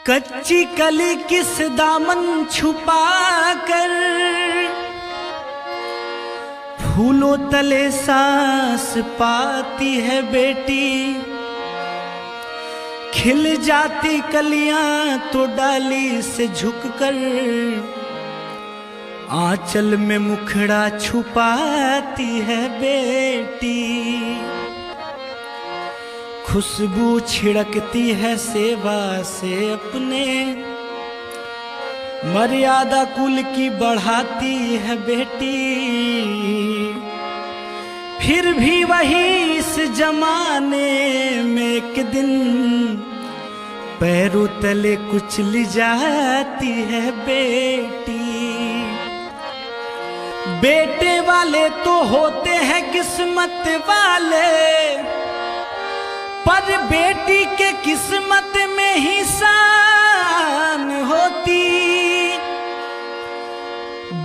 कच्ची कली किस दामन छुपा कर फूलों तले सांस पाती है बेटी। खिल जाती कलियां तो डाली से झुककर आंचल में मुखड़ा छुपाती है बेटी। खुशबू छिड़कती है सेवा से अपने, मर्यादा कुल की बढ़ाती है बेटी। फिर भी वही इस जमाने में एक दिन पैरों तले कुचल जाती है बेटी। बेटे वाले तो होते हैं किस्मत वाले, पर बेटी के किस्मत में ही शान होती।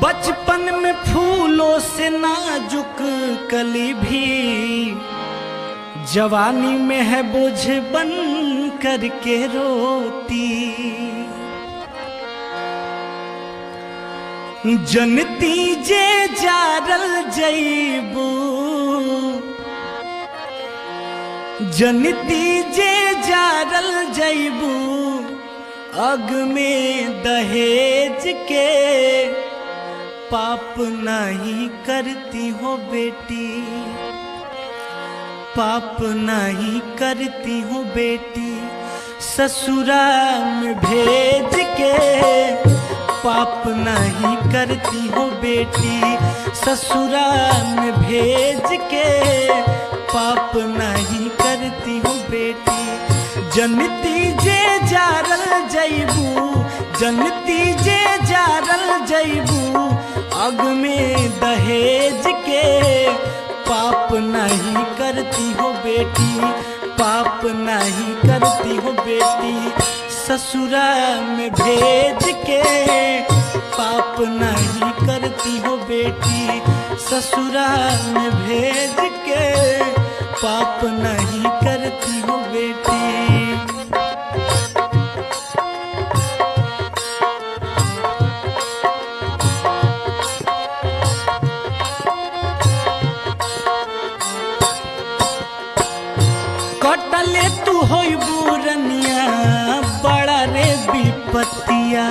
बचपन में फूलों से नाजुक कली भी जवानी में है बोझ बन करके रोती। जनती जे जारल जईबू, जनती जे जारल जईबू, अग में दहेज के पाप नहीं करती हो बेटी। पाप नहीं करती हो बेटी, ससुराल में भेज के पाप नहीं करती हो बेटी। ससुराल में भेज के पाप नहीं करती हो बेटी। जनती जे जारल जईबू, जनती जे जारल जईबू, अग में दहेज के पाप नहीं करती हो बेटी। पाप नहीं करती हो बेटी, ससुराल में भेज के पाप नहीं करती हो बेटी। ससुराल में भेज के पाप नहीं करती हो बेटी। कटले तू होई बुरनिया बड़ा रे विपतिया।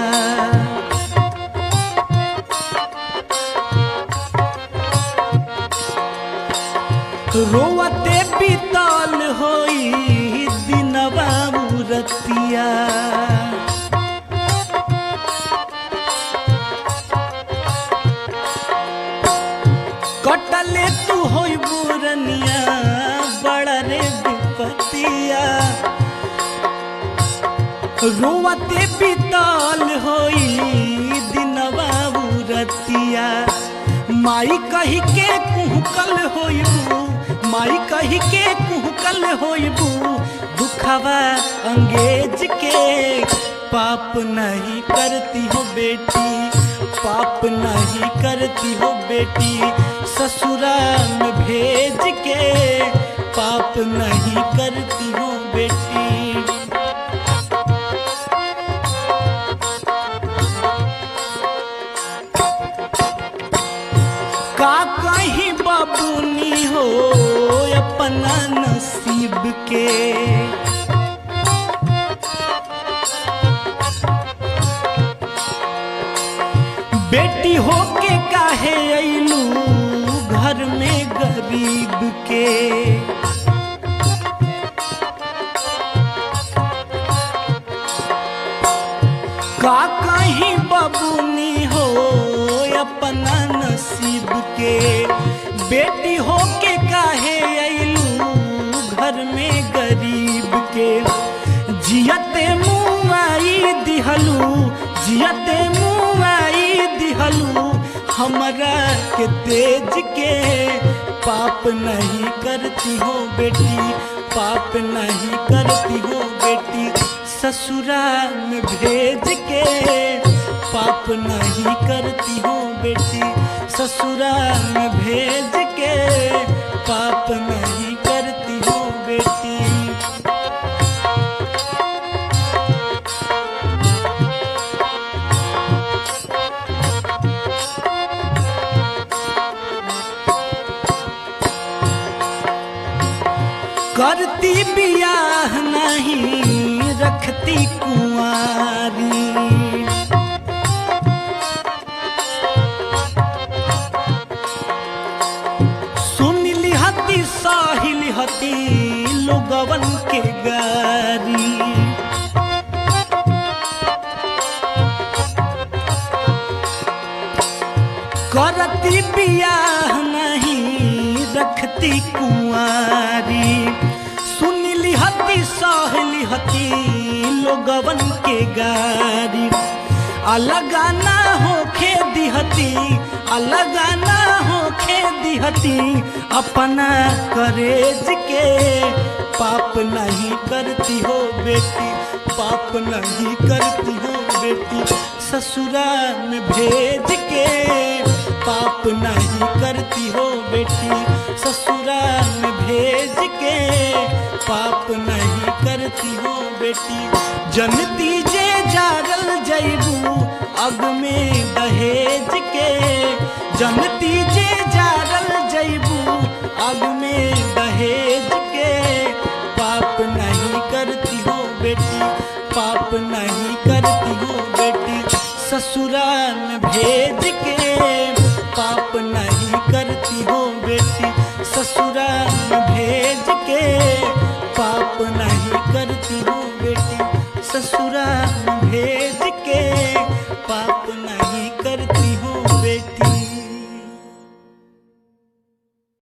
रोवते बीतल होई दिनवा रतिया। कटले तू होई बुरनिया बड़ा रे विपतिया। रोवते बीतल होई दिनवा रतिया। माई कही के कुहकल होइबू, माई कही के कुहकल होइबू, दुखवा अंगेज के पाप नहीं करती हो बेटी। पाप नहीं करती हो बेटी, ससुराल में भेज के पाप नहीं करती हो बेटी। का कहीं बाबूनी हो अपना नसीब के, बेटी हो के काहे अइलू घर में गरीब के। का कहीं बाबूनी हो अपना नसीब के, बेटी हो के काहे अइलू घर में गरीब के। जियते मुआई दिहलू, जियते मुआई दिहलू, हमरा के तेज के पाप नहीं करती हो बेटी। पाप नहीं करती हो बेटी, ससुराल में भेज के पाप नहीं करती हो बेटी। ससुराल में भेज के पाप नहीं करती हो बेटी। करती बियाह नहीं रखती कुंवारी। सुन लिहती साहिल हती लोगवन के गारी। करती बियाह नहीं रखती कुंवारी। सुन लिहती साहिल हती लोगवन के गारी। अलगा ना होखे दिहती, अलगा ना होखे दिहती अपना करेज के। पाप नहीं करती हो बेटी, पाप नहीं करती हो बेटी ससुराल में भेज के। पाप नहीं करती हो बेटी ससुराल में भेज के। पाप नहीं करती हो बेटी। जनती जे जागल जैबू अग में दहेज के। जनती जे जागल जैबू अग में दहेज के। पाप नहीं करती हो बेटी, पाप नहीं करती हो बेटी ससुराल में भेज के। पाप नहीं करती हो बेटी ससुराल में भेज के। पाप नहीं करती हो